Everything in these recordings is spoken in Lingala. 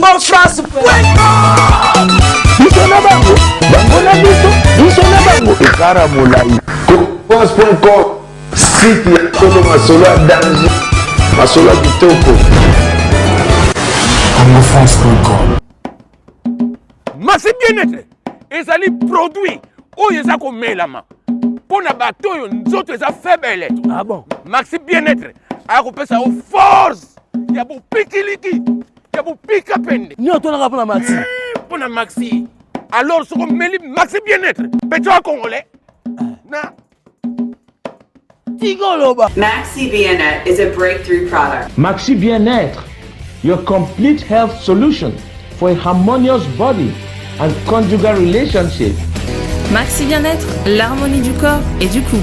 congofrance.com. Biso na bango, bango na biso na bango. Ekara molai. Congofrance.com. Site ya tolo masolo ya danger. Masolo ya kitoko. Congofrance.com. Maxi bien-être. Ezali produit. Oyo eza komelama. Pona bato oyo nzoto eza faible. Ah bon? Maxi bien-être. Akopesa o force. Ya bo pikiliki. Ya bo pika pende. Ni otona pona Maxi. Pona Maxi. Alors ce qu'on met Maxi bien-être. Pécho congolais. Na. Tigoloba. Maxi Bien-être is a breakthrough product. Maxi Bien-être, your complete health solution for a harmonious body and conjugal relationship. Maxi Bien-être, l'harmonie du corps et du couple.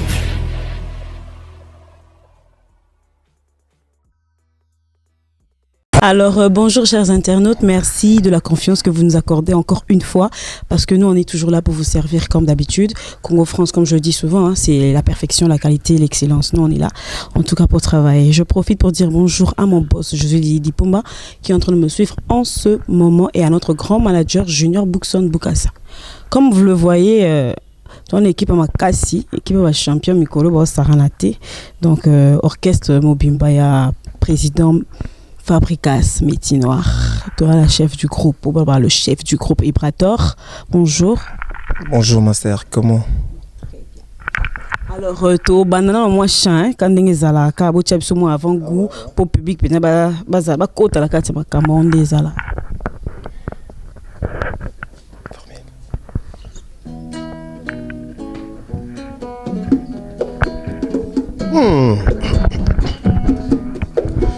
Alors bonjour chers internautes, merci de la confiance que vous nous accordez encore une fois parce que nous on est toujours là pour vous servir comme d'habitude. Congo France, comme je le dis souvent, hein, c'est la perfection, la qualité, l'excellence. Nous on est là en tout cas pour travailler. Je profite pour dire bonjour à mon boss, je suis Lydie Pumba, qui est en train de me suivre en ce moment, et à notre grand manager Junior Bookson Bukasa. Comme vous le voyez, ton équipe ma Kassi, équipe ma champion Mikolo ba Saranate, donc orchestre Mobimba ya président Fabricas Métier Noir, toi la chef du groupe, le chef du groupe Ibrator. Bonjour. Bonjour ma sœur, comment? Alors to banana moi chan quand ngezala ka bo tchap somo avant goût pour public pena ba kota la kati makambo ndezala.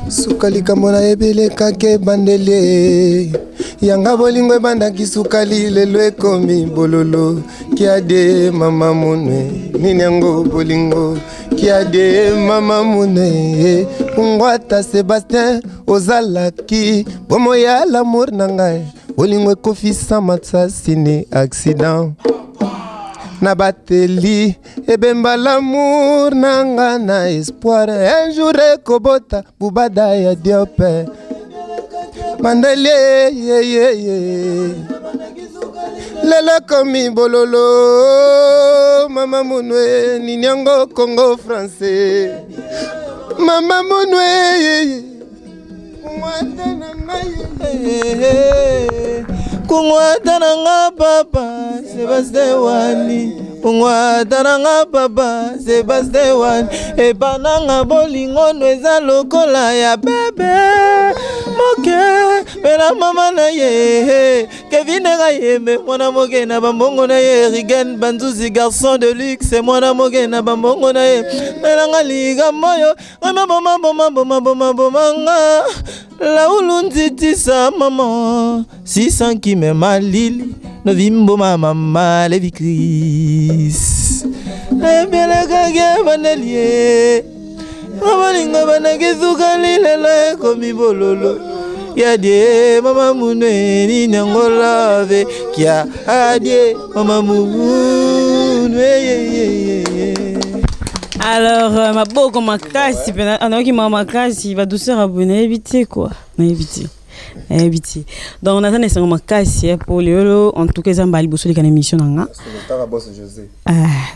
Sukali kamona ebele kake bandele yanga bolingo bandaki sukali lelo ekomi bololo kiade mama munwe ninyango bolingo kiade mama munwe ungwata Sébastien ozalaki bomo ya l'amour nangai bolingo ekofisa matsasi ni accident na bateli ebemba l'amour nanga na espoir un jour ekobota bubada ya diope mandeli lelo komi bololo mama munwe ninyango Congo français mama munwe kungwata nanga papa Sébastien wani kungwata nanga papa Sébastien wani epananga bolingo nweza lokola ya bebe moke pena mama na ye Kevin Rayembe mwana moke na bambongo na ye Rigen Banzuzi garçon de luxe mwana moke na bambongo na ye pena liga moyo boma la ulunziti sa maman 600 qui me malili no vimbo mama le vikris ebele kage banelie abalinga banagezuka lilele komi bololo yadie mama munwe ni nangolave kia adie mama munwe. Alors ma boko makasi pena anoki mama makasi va douceur abonné éviter quoi, éviter. Donc on attend ça makasi pour le en tout cas ça mbali bosso les émission nanga.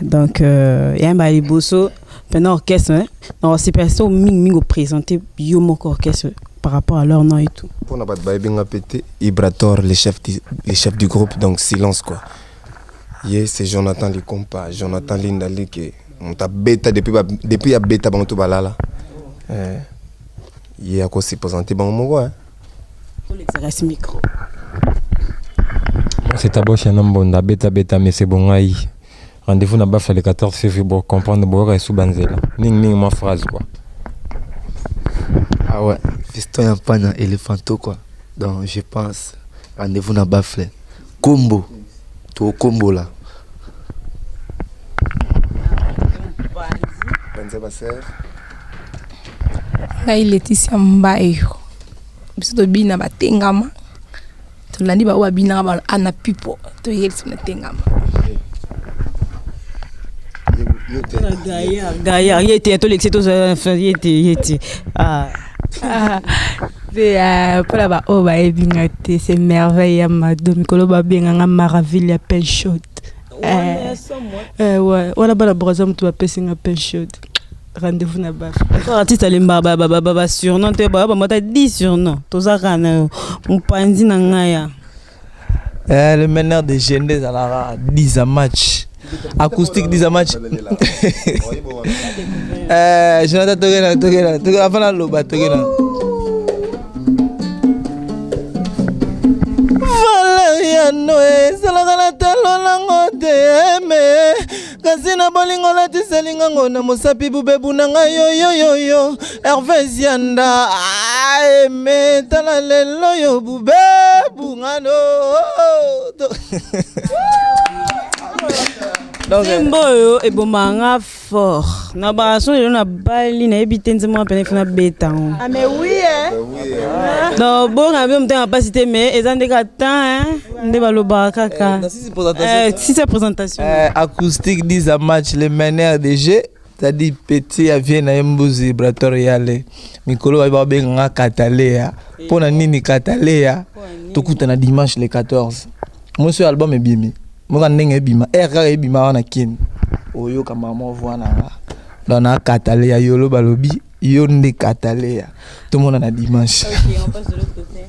Donc ya mbali bosso pena orchestre non c'est personne mingo présenter yo mon orchestre par rapport à leur nom et tout. Pour n'a pas de baïbinga pété Ibrator les chefs du groupe, donc silence quoi. Yeah, c'est Jonathan les compas, Jonathan Lindali qui on t'a bêta depuis ya bêta bon tout balala. Il y a quoi se présenter bon mon gars. Micro. C'est ta boche un homme da bêta mais c'est bon aïe. Rendez-vous na bafle le 14 février pour comprendre boire sous banzela. Ning ma phrase quoi. Ah ouais, fiston y'a pas un éléphanto quoi. Donc je pense rendez-vous na bafle. Combo. Tout combo là. Ngai Laetitia Mbayo biso to bina batengama to landi ba wa bina ba ana pipo to yelsi na tengama Gaillard yete to l'exito yete C'est pour la oh bah c'est merveille à madame Mikolo ba bien nga maraville à pen shot. Ouais, voilà ba la brosam tu vas passer un pen shot. Rendez-vous na baf. Artiste alimba ba surnom te ba mota 10 surnom. Tozaka na mpanzi na ngaya. Le meneur de Gendé Zalara 10 à match. Acoustique 10 à match. Jonathan Togena avant la loba Togena. Valeriano salagala talonango te kasi na bolingo lati selingango na mosapi bubebu nanga yo Hervé Zianda aime tala lelo yo bubebu ngano. Simbo et bomanga fort. Na ba son na bali na ebitenze mo pene fina beta. Ah mais oui Non bon na bien m'ta pas cité mais ezande ka temps nde baloba kaka. Si c'est présentation. Acoustique 10 à match le meneur de jeu. C'est-à-dire petit à vient na mbuzi bratoriale. Mikolo va benga Katalea. Pona nini Katalea. Tokuta na dimanche le 14. Mon seul album est bimi. Moi ndenge bima RR bima wana kin oyo kama mo vwana nga na Katalea yolo balobi yo nde Katalea tout le monde na dimanche. OK, on passe de l'autre côté.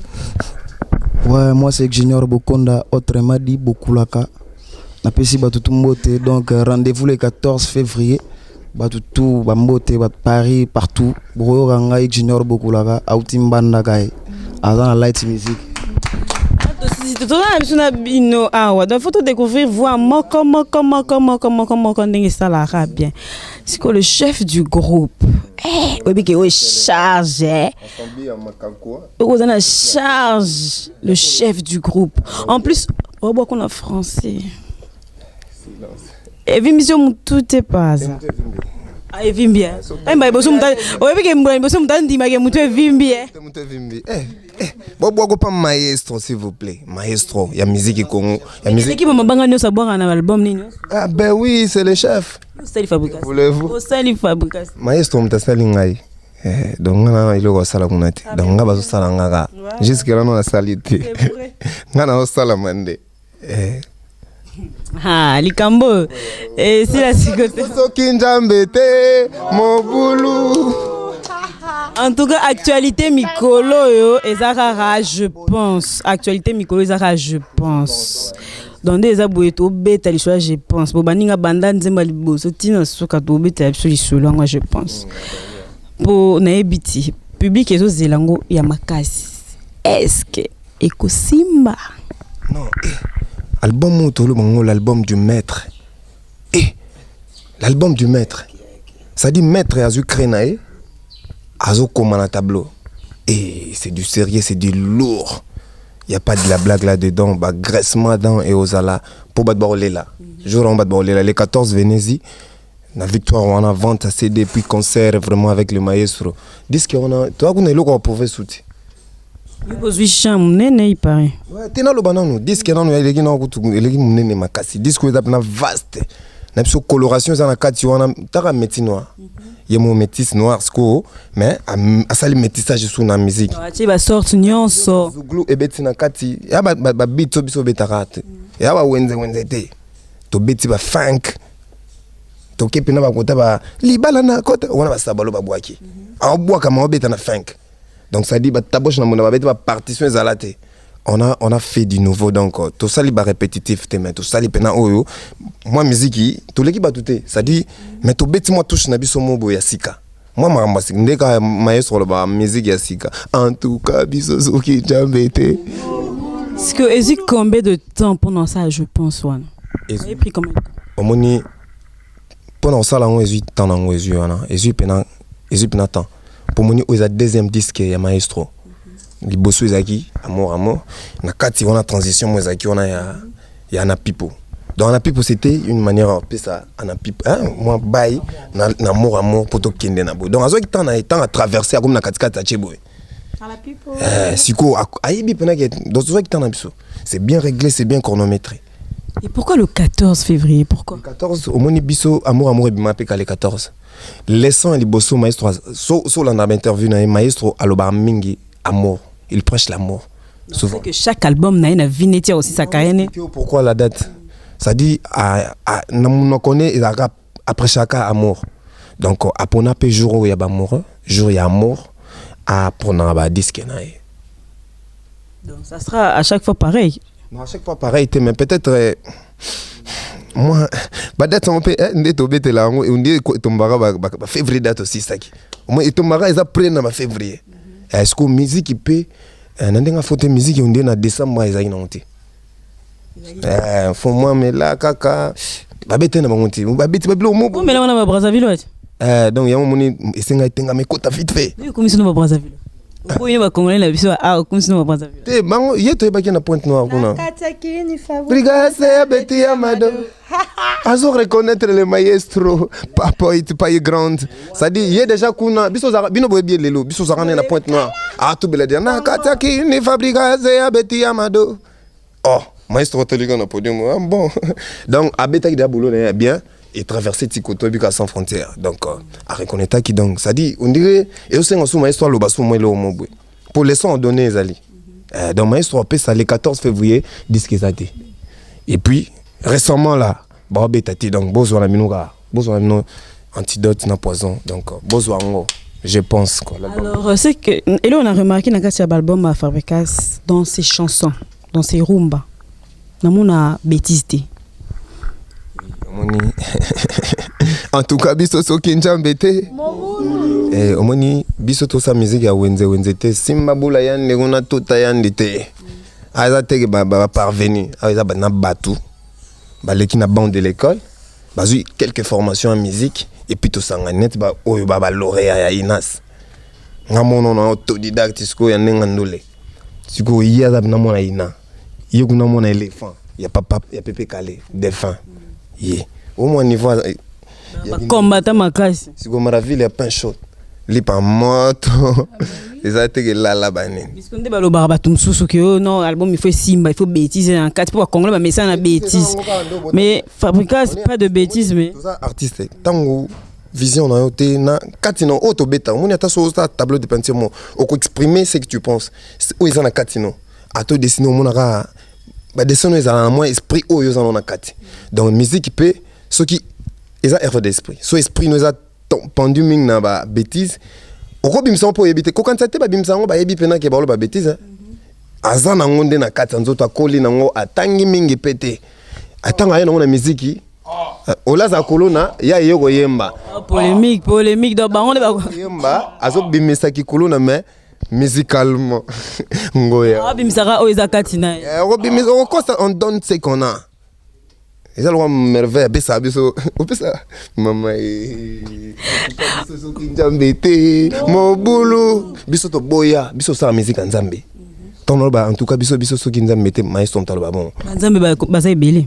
Ouais, moi c'est Junior Bokonda autrement dit Bokulaka. Na pesi batutu mbote donc rendez-vous le 14 février batutu bambote ba Paris partout boyo ranga Junior Bokulaka autimbanda kai azana light music. Donc faut découvrir voir comment ça la bien. C'est que le chef du groupe est chargé. On a charge le chef du groupe. En plus on voit qu'on a français. Et mission tout est pas. Ah, il bien. Maestro, s'il vous plaît. Maestro, il y a musique Congo. Ah, ben oui, c'est le chef. Voulez-vous? Maestro, on t'a salé. Donc, on a eu le salamunati. Donc, on a eu le salangara. Jusque-là, on a salité. On a eu le salamande. Ah, Likambo. Et c'est la cigote. En tout cas, actualité Mikolo yo ezaka je pense. Actualité Mikolo ezaka je pense. Dans des aboueto beta li je pense. Bo baninga banda nzemba liboso tina soka to beta absolument moi je pense. Pour na ebiti public ezo zelango ya makasi. Est-ce que ekosimba? Non, album Tolo Bango, l'album du maître. L'album du maître. Ça dit maître Azu Krenae, Azu Komana tableau. Et c'est du sérieux, c'est du lourd. Il n'y a pas de la blague là-dedans. Bah, graissement dans et aux ala. Pour battre là. Jour en battre là. Les 14 Vénésie. La victoire, on a vente à CD puis concert vraiment avec le maestro. Disque on a. Toi, on est là qu'on pouvait soutenir. Il paraît. Ouais, t'es dans le banano. Disque non, il y a un makasi. Disque est vaste. Na biso coloration za na kati wana taka métis noir. Il y a mon métis noir sko mais a sali métissage sur na musique. Tu vas sortir nyonso. Zuglu ebeti na kati ya ba beat so biso betarate. Ya ba wenze te. To beti ba funk. To kepi na ba kota ba libala na kota wana ba sabalo ba bwaki. A bwa kama obeta na funk. Donc ça dit bah taboche na mona ba beti ba partition zalate. On a fait du nouveau donc tout ça liba répétitif mais tout ça lipena oyo moi musique tout l'équipe a touté ça dit mais tout bête moi touche na biso mobo ya sika moi maramba sika ndeka maestro ba musique ya sika en tout cas biso soki jambete. Est-ce que est-ce combien de temps pendant ça je pense one et pris combien de temps omoni pendant ça là on est temps on est pena temps pour moni au deuxième disque ya maestro liboso ezaki amour na kati on a transition moi ezaki on a ya na pipo donc na pipo c'était une manière un peu ça na pipo hein moi bail na amour pour to kende na bo donc azo ki temps à traverser comme na katikata chebo na la pipo siko ayibi pena que donc azo ki temps na biso c'est bien réglé c'est bien chronométré. Et pourquoi le 14 février pourquoi le 14 au moni biso amour bima pe ka le 14 laissant liboso maestro so la na interview na maestro aloba mingi amour. Il prêche l'amour. Souvent. Que chaque album n'a une vinette aussi sa carrière. Pourquoi la date? Ça dit, on connaît après chaque amour. Donc, après on a peu jour où il y a amour, jour il y a amour, après on a disque. Donc, ça sera à chaque fois pareil. Non, à chaque fois pareil, mais peut-être. Moi, date on peut être là, on dit que tombera février date aussi ça qui. Moi, il tombera ils apprennent en février. Est-ce que musique peut n'andinga photo musique on dit en décembre ils aient monté. Faut moi mais là kaka babete na monté. Babete bablo mo. Mais là on a Brazzaville. Donc il y a un moment il s'engaille tenga mais kota vite fait. Oui, comme si nous Brazzaville. Pourquoi va congolais la biso comme si nous Brazzaville. Te bango yeto ba na Pointe Noire kuna. Brigade Beti Amado. Azo reconnaître le maestro papa it pas grande. Ça dit il y a déjà kuna biso bino boye bien lelo biso zakane na Pointe Noire. Ah tout bela dia na kataki ni Brigade Beti Amado. Oh, maestro teliga na podium. Bon. Donc abeta ki boulot bien et traverser Tikoto bika sans frontières. Donc à reconnaître qui donc ça dit on dirait et aussi on sous maestro lo basu moi le mobwe. Pour les sons donnés ali. Donc maestro paie ça le 14 février disque ça dit. Et puis récemment là, Tati donc besoin la minouga, besoin no antidote na poison donc besoin je pense quoi. Alors c'est que et là on a remarqué dans cet album à Fabricas dans ses chansons, dans ses rumba. Na mona bêtise. En tout cas biso so kinjambete. Eh omoni biso to sa musique ya wenze te simba bula yande ngona tota yande te. Aza te ba parvenir, aza ba na batu. Baleki na bande de l'école, bazu quelques formations en musique et puis tout ça net ba oyo ba lauréat ya Inas. Ngamono na autodidacte siko ya ndole. Siko iya za na mona ina. Yeko na mona éléphant, ya papa ya pépé calé, défunt. Yé. Au moins niveau ba combattant makasi. Siko maraville ya pain chaud. Lipa moto. Les artistes que là banen. Puisqu'on dit balo barba tumsusu que non album il faut simba, il faut bêtises en quatre pour congolais mais ça na bêtises. Mais Fabricas pas de bêtises mais tout ça artiste tango vision na yote na katino auto beta on ata so tableau de peinture mo o exprimer ce que tu penses. O ils en a katino. A to dessiner mon ara ba dessiner ils en moins esprit o ils en a kati. Donc musique peut ce qui ils a erreur d'esprit. So esprit nous a pendu ming na ba bêtises. Oko bimsa po yebite ko quand te ba bimsa ngo ba yebi pena ke ba lo ba bêtise azana ngonde na kata nzoto akoli nango atangi mingi pete atanga yena na muziki olaza kolona ya yego yemba polémique do bango de ba yemba azo bimisa ki kolona mais musicalement ngoya bimsa o ezakati na oko bimisa oko on donne ce qu'on a. Et ça, le merveille, ça, maman, mon boulot, biso to boya, biso sa musique en Zambie. En tout cas, biso so kinza mete maestro mtalo bon. Nzambe ba sa ebele.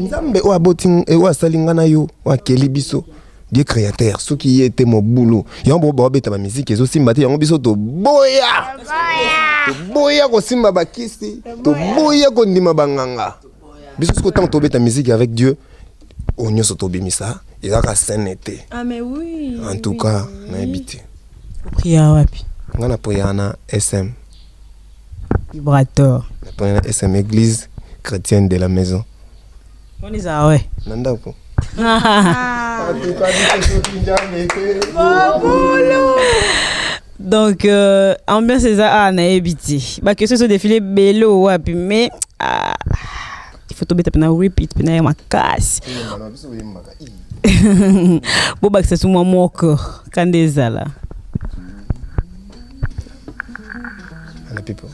Nzambe o aboting e wa salinga na yo, wa keli biso. Dieu créateur, ce qui était mon boulot. Yambo ba beta ma musique, ezo simba te yango biso to boya. To boya ko simba bakisi, to boya ko ndima banganga. Bisous tant tobé ta musique avec Dieu, on y a misa, il a été. Ah mais oui. En tout cas, on a habité. Priya wapi. On a prié na SM. Vibrateur. On a prié na SM Église chrétienne de la maison. On est ça ouais. Nanda ko. En tout cas, donc ambiance ça na habité. Ba que ce défilé bello wapi mais il faut tomber na repeat pena ma casse. Bo ba que c'est moi moko kandezala. Ana pipo.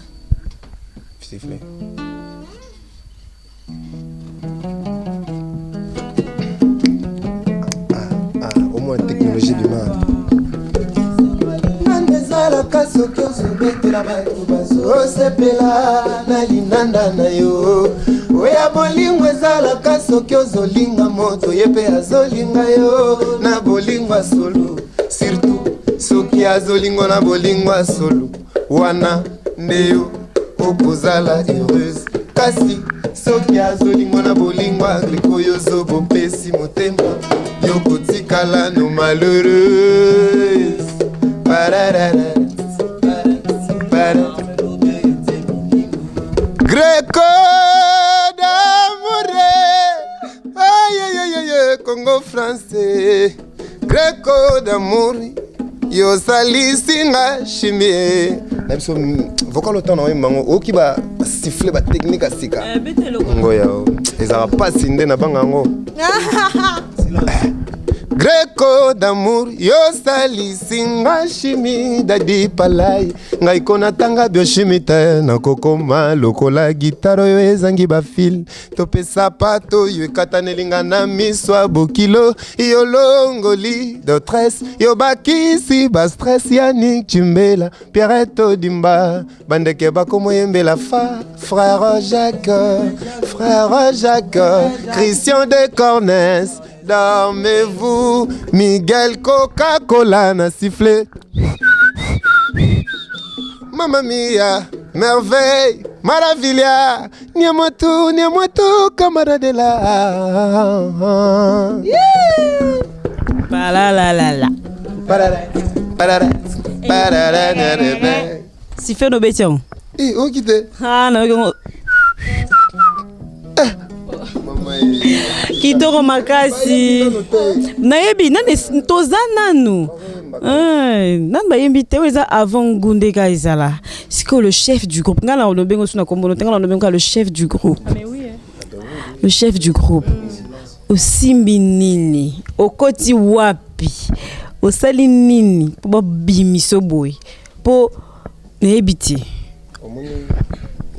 Siffler. Au moins technologie du mal. Nandezalaka soki ozobetela bato bazosepela na linanda na yo oya bolingo ezalaka soki ozolinga moto ye mpe azolinga yo na bolingo ya solo surtout soki azolingo na bolingo ya solo wana nde yo okozala heureuse kasi soki azolingo na bolingo agriko yo ozobopesi motema yo kotikala no malheureuse. français Greco d'amour yo salisinga chimie na biso vocal autant na mango oki ba siffler ba technique asika ngoya ezara pasi nde na bangango Greco d'amour yo salisinga chimie dadi palai ngai kona tanga biochimie te na kokoma lokola gitaro yo ezangi ba fil to pesa pato yo katanelinga na miswa bokilo yo longoli de tres yo bakisi ba stress Yannick Chimbela Pierrette Dimba bandeke bakomo yembela frère Jacques Christian de Cornès dormez-vous Miguel Coca-Cola n'a sifflé Mamma mia merveille maravilla niamoto camarade la Palalala. Siffle nos bétions. Où quitte? Ah non. Kitoko makasi nayebi nani toza nanu nan ba invité oza avant Gundeka ezala c'est que le chef du groupe ngala on bengo suna kombono ngala on bengo le chef du groupe le chef du groupe osimbi nini okoti wapi osali nini po bimiso boy po nayebi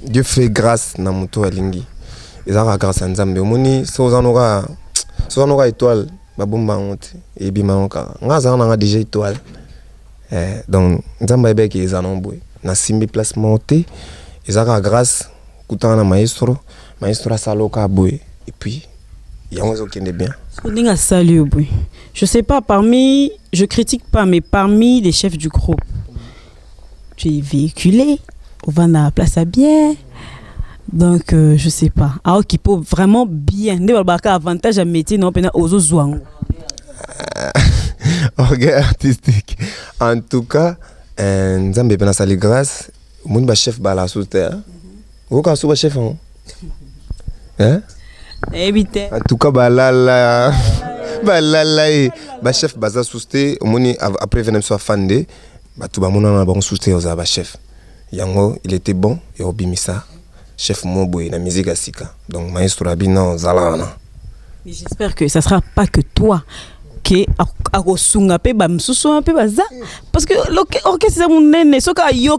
Dieu fait grâce na muto alingi ezaka grâce à Nzambe omoni sozanoka étoile babumba ngote et bimanka ngaza nga déjà étoile donc Nzambe ebeki ezanomboy na simbi place monté ezaka grâce kutana maestro saloka boy et puis yango okende bien Ndinga salut boy je sais pas je critique pas mais parmi les chefs du groupe tu es véhiculé on va na place à bien. Donc, je sais pas. Alors qu'il peut vraiment bien. Ne va pas avantage à métier, non, pena ozo zouang. Orgueil artistique. En tout cas, Nzambe pena sali grâce. Mon ba chef bala sous terre. Où ka sous ba chef hein? Éviter. En tout cas, balala, ba chef baza sous terre. Moni après venem soit fandé. Ba tout ba mona na bon sous terre oza ba chef. Yango, il était bon et obimisa. Chef Moboy, la musique asika. Donc, maestro Abino Zalana. Mais j'espère que ça sera pas que toi qui a resunga pe ba msusu un peu baza parce que l'orchestre c'est mon nene soka yo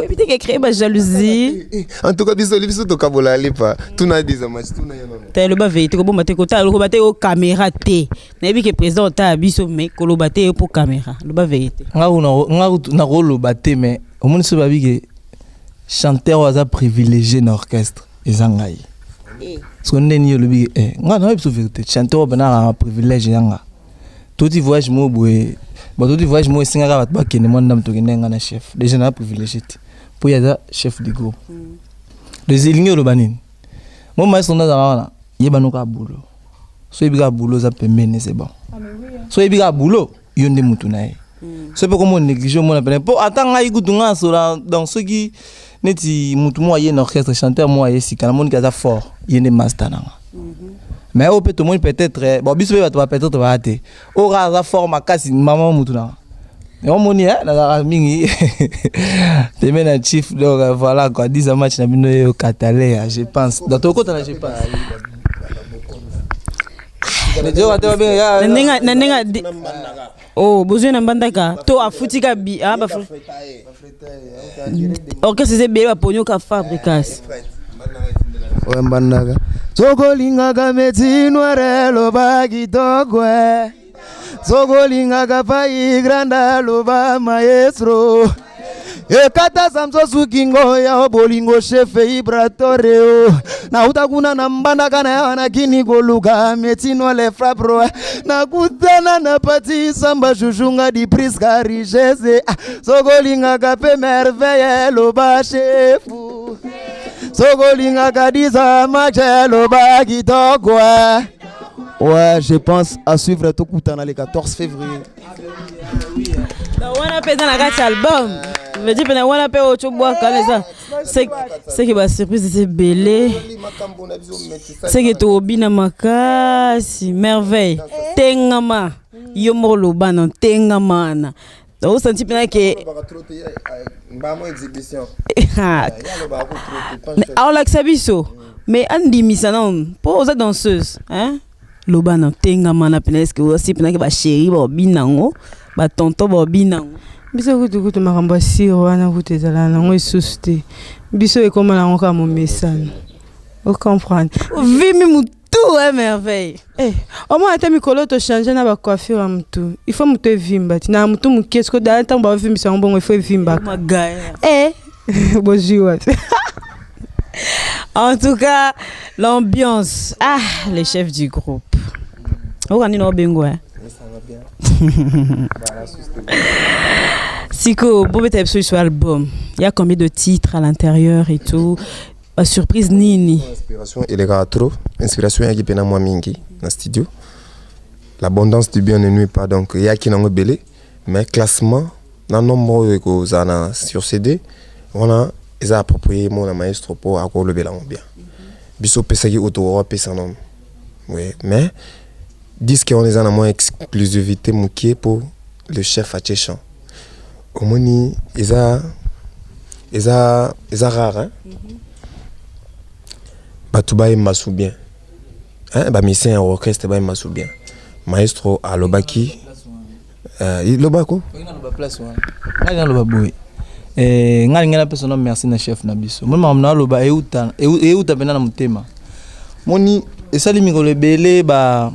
et puis t'es créé ba jalousie. En tout cas biso to kabola lipa tuna diza match tuna yana. T'as le ba veille ko bomba te ko ta ko ba te o caméra te. Na bi que président ta biso mais ko lo ba te pour caméra. Le ba veille. Nga na rolo ba te mais au monde se ba bi que chanteur waza privilégié dans l'orchestre ezangai parce que ndeni yo lobi nga na biso vérité chanteur bana un privilège yanga tout voyage mo boye tout voyage mo singa ba ba kene mo ndam to kenenga na chef déjà na privilégié pour yaza chef du groupe les élignes lo banine mo maestro na zana yeba ka boulot so yebiga boulot za pembene c'est bon so yebiga boulot yo nde mutu na ye c'est pas comme on néglige mon appel pour attendre ikutunga sola dans ce qui neti mutu mo yé orchestre chanteur mo yé sikana mon kaza fort yene master nanga mais au peut monde peut-être bon biso va peut-être va até au raza fort makasi maman mutu nanga et on moni na mingi te na chief donc voilà quoi 10 match na bino yo catalé je pense dans ton côté là je pense Nenga oh besoin na bandaka to afutika bi ba orchestre c'est bien ponyo ka fabrikas o mbandaka sokolinga ka metino relo bagitogwe sokolinga ka pai granda lo ba maestro ekata samso sukingo ya bolingo chefe ibratoreo na utakuna na mbandaka na yana kini koluka metino le frapro na kutana na pati samba jushunga di priska richesse sokolinga ka pe merveille lo ba chefu sokolinga ka disa machelo ba kitokwa. Ouais, je pense à suivre Tokutana le 14 février. On a fait dans la gâte album. Je veux dire, on a fait au Chobwa, c'est que ba surprise c'est belé. C'est que to bina makasi merveille. Tengama yomo loba non tengamana. Donc senti bien que alors la xabiso mais andi misana pour aux danseuses hein loba non tengamana penes que aussi pena que ba chéri ba binango ba tonton ba binango biso kutu makambo asiro wana kutezala nango esusu biso ekoma nango ka momesana o comprendre vimi mutu ouais merveille au moins ata mikolo to changer na ba coiffure mutu il faut mutu evimba na mutu mukesko da ntango ba vimbisa mbongo il faut evimba magaya bonjour. En tout cas l'ambiance les chefs du groupe on est no bengo Siko, Bobo Tepso sur album. Il y a combien de titres à l'intérieur et tout? Surprise nini? Inspiration il est trop. Inspiration il y a qui pena moi mingi dans studio. L'abondance du bien ne nuit pas donc il y a qui n'en belé mais classement dans nombre que zana sur CD on a ils a approprié mon maestro pour encore lever la bien. Biso pesa qui auto pesa non. Oui, mais disque on est en moins exclusivité moukié pour le chef Atchéchan. Au moni ils a rare hein. Batuba massou bien. Hein ba misien orchestre ba massou bien. Maestro à Lobaki il Lobako. Loba place wa. Ngali loba boy. Ngali ngala personne merci na chef na biso. Moi mamna loba euta pena na mutema. Moni esali mikolo belé ba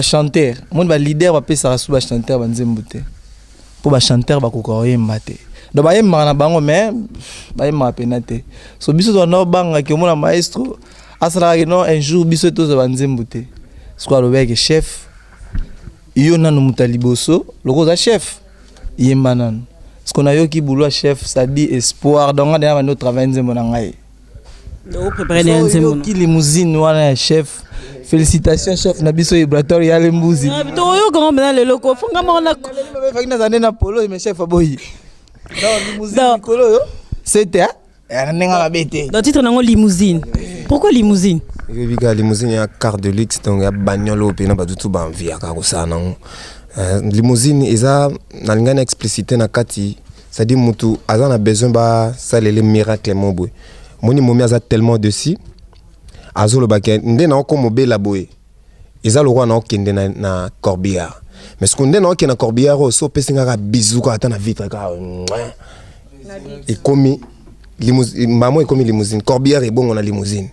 chanteur. Moni ba leader ba pesa rasu ba chanteur ba nzembote. Pour ba chanteur ba kokoyemba te. Do ba yemba na bango mais ba yemba penate. So biso to na banga ke mona maestro asala que non un jour biso to za ba nzembote. Soit le bec chef yo nanu mutaliboso loko za chef yemba nanu. Ce qu'on a yo ki boulot chef ça dit espoir donc on a notre travail nzembo na ngai. Do préparer les nzembo. Ki limousine wana chef. Félicitations chef na biso vibratoire ya lembuzi. To yo grand bena le loko fonga mona fakina zane na polo mais chef aboyi. Dans limousine Nicolo yo. C'était nenga la bête. Dans titre nango limousine. Pourquoi limousine? Viga limousine ya car de luxe donc ya bagnolo pe na ba tout ba envie ka ko sana. Limousine eza na lingana explicité na kati ça dit mutu azana besoin ba ça les miracles mon boy. Moni momi aza tellement dessus. Azolo baken nde na ko mobela boy. Eza le roi na okende na corbillard. Mais ce qu'on est na okende na corbillard so pesinga ka bisou ka ata na vitre ka. Et comme limousine maman et comme limousine corbillard est bon on a limousine.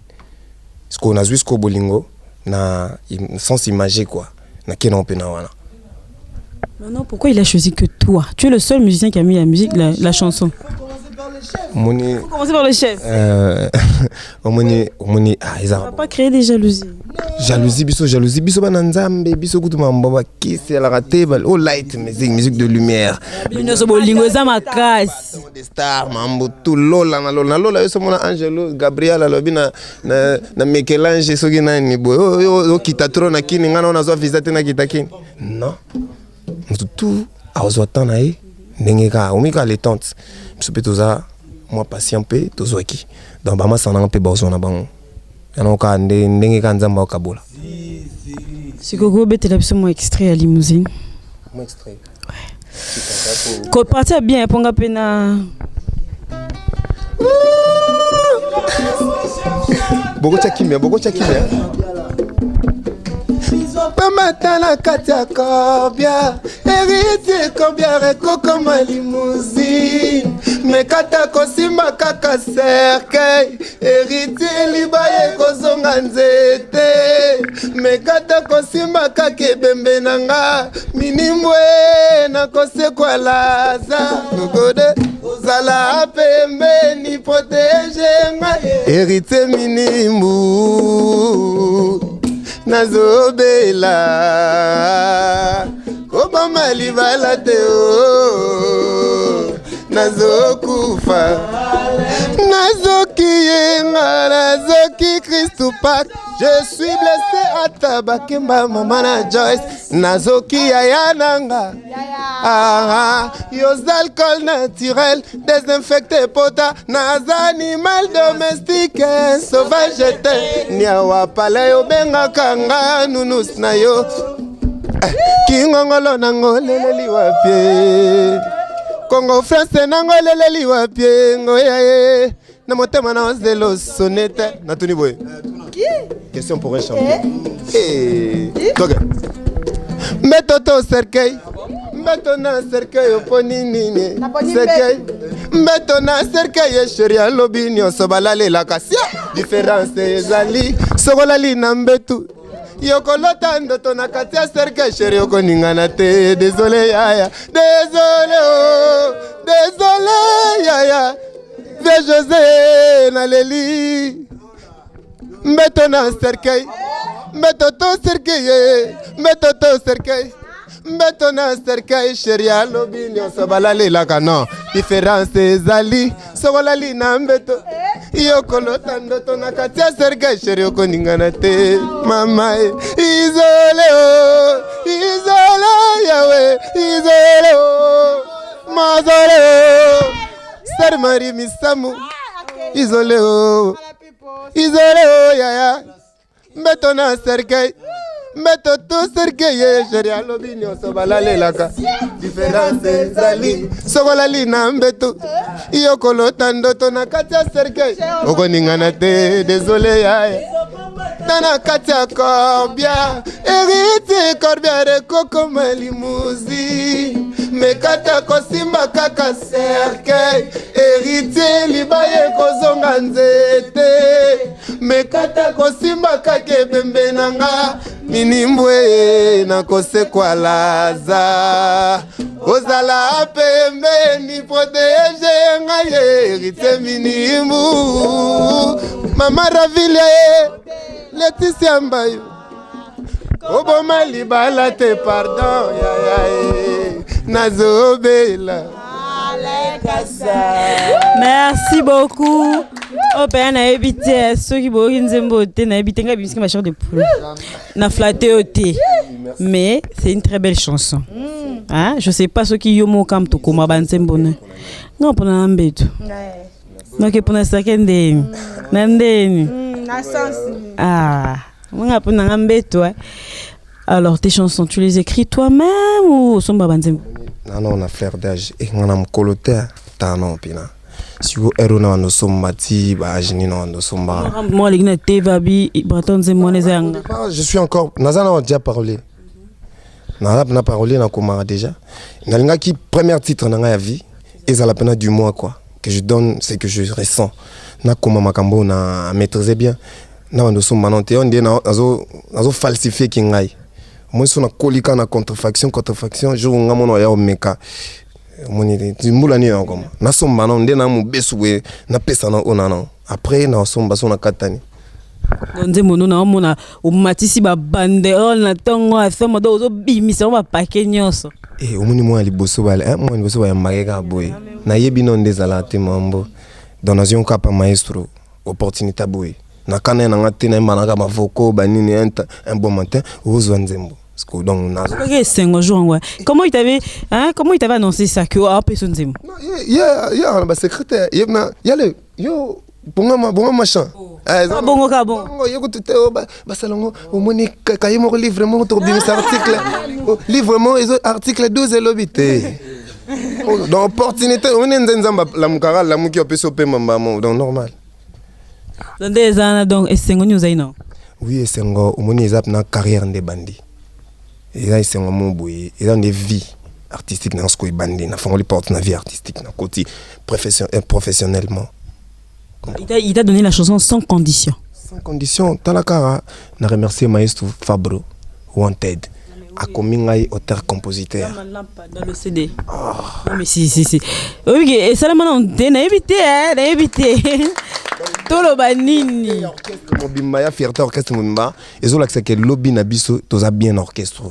Ce qu'on a vu jusqu'au bolingo na sens imagé quoi. Na kena opena wana. Maintenant, pourquoi il a choisi que toi? Tu es le seul musicien qui a mis la musique, la chanson. Moni. Faut commencer par le chef. Moni, ils on va pas créer des jalousies. Jalousie, biso bananzambe, biso kutuma mbaba kiss à la raté, oh light musique de lumière. Bino so bolingo za makasi. Des stars, mambo tout lola na lola yo so mona Angelo, Gabriel alobi na Michelange soki na ni boy. Oh kita trop na kini ngana na zo visiter na kitakini. Non. Tout a ozwata na ye ndenge ka omika les tentes. Biso pe toza moi patient pe tozwaki. Donc ba masana pe bazo na bango. Yana ka ndenge ka nzamba okabola. Sikogo betela biso mo extrait à limousine. Mo extrait. Ouais. Ko partir bien ponga pena. Boko chakimia. Pamata la katia corbia, héritier combien réco ma limousine. Mais kata kosimba kaka cercueil, héritier libaye kozonga nzete. Mais kata kosimba kake bembe nanga, minimwe na kose kwa laza. Nukode, ozala pembe ni protège nga, héritier minimu. Nazobela Kobama libala teo Nazokufa Nazoki yenga, nazoki Christou Pak. Je suis blessé à Tabakemba, Mamana Joyce. Nazoki Yayananga. Yos alcool naturel, désinfecté pota. Naz animal domestique, sauvage te. Niawa pala yo benga kanga, nunus na yo. Kingongolo nango leleli wapie. Congo français nango leleli wapie. Ngoyaye. Na motema na zelo sonete. Natuni boy. Question pour un champion. Donc, Metoto cercueil. Metona cercueil oponi nini. Cercueil. Metona cercueil chéri alobinio sobalale la kasia. Différence ezali. Sokolali na mbetu. Yokolota ndoto na katia cercueil chéri okoningana te. Désolé yaya. Désolé oh. Désolé yaya. Ve José na leli. Metona cercueil. Metoto cercueil. Metoto cercueil. Metona cercueil chéri alobinio sobalale la kanon. Différence ezali. Sokolali na mbeto. Yokolota ndoto na katia cercueil chéri okoningana te. Mama isolé oh. Isolé yawe. Isolé oh. Mazole oh. Sœur Marie Misamu. Isolé oh. Isolé oh yaya. Metona cercueil. Metoto cercueil chéri alobinio sobalale laka. Différence ezali. Sokolali na mbeto. Yokolota ndoto na katia cercueil. Okoningana te. Désolé yaya. Nana katia corbia. Héritier corbia de coco malimuzi. Mekata kosimba kaka cercueil. Héritier libaye kozonga nzete. Mekata kosimba kake bembe nanga. Minimbwe na kosekwa laza. Ozala pembe ni protege ngaye. Héritier minimbu. Mama Ravile Laetitia Mbayo. Oboma libala te pardon yayaye. Nazobela. Merci beaucoup. Oh, père, na évité ceux qui boivent une zembote, na évité nga biscuit ma chair de poule. Na flatté au thé. Mais c'est une très belle chanson. Hein? Je sais pas ceux qui yomo kam to koma banzembone. Non pour na mbeto. Donc pour na sakende. Nandeni. Na sens. Ah, on pour na mbeto. Alors tes chansons, tu les écris toi-même ou sont babanzembo? Non, on a frère d'âge et on a mkolote tano pina. Si vous êtes là, nous sommes bâtis, nous sommes bâtis. Moi, je suis encore. Nous avons déjà parlé. Nous avons parlé dans Komara déjà. Nous avons qui premier titre dans la vie et ça la peine du mois quoi que je donne, c'est que je ressens. Na Koma Makambo na maîtriser bien. Nous sommes maintenant on dit nous falsifié kingai. Moi je suis na kolika na contrefaction jour ngamono ya omeka. Moni mulani na comme na somba na ndena mu besuwe na pesa na onana après na somba so na katani nze mono na mona o matisi ba banderole na tongo asoma do zo bimisa ba paquet nyonso omoni mo ali boso bale mo boso ba mageka boy na yebi no ndezala te mambo donation kapa maestro opportunité boy na kana na ngate na manaka mavoko banini un bon matin ozo nzembo. Comment il t'avait annoncé ça que personne n'aime? Il y a un secrétaire, il y a le yo bon machin. Bon yo tout basalongo au moni kayimo livrement to bimis article livrement les articles 12 et l'obité. Dans opportunité on est nzamba la mukara la muki opeso pe mambamo donc normal. Dans des années donc esengo news aino. Oui esengo au moni ezap na carrière de bandi. Et là, c'est un mot boy. Et là, on est vie artistique dans ce qu'on est bandé. On a porte la vie artistique dans côté professionnellement. Il t'a donné la chanson sans condition. Sans condition. Dans la cara, on a remercié Maestro Fabro, Wanted, à Komingai, auteur-compositeur. Dans le CD. Oh. Non, mais si. Oui, et ça, là, maintenant, on a évité. toloba nini mobimba ya fierté orchestre mobimba ezolakisa ke lobby na biso toza bien orchestre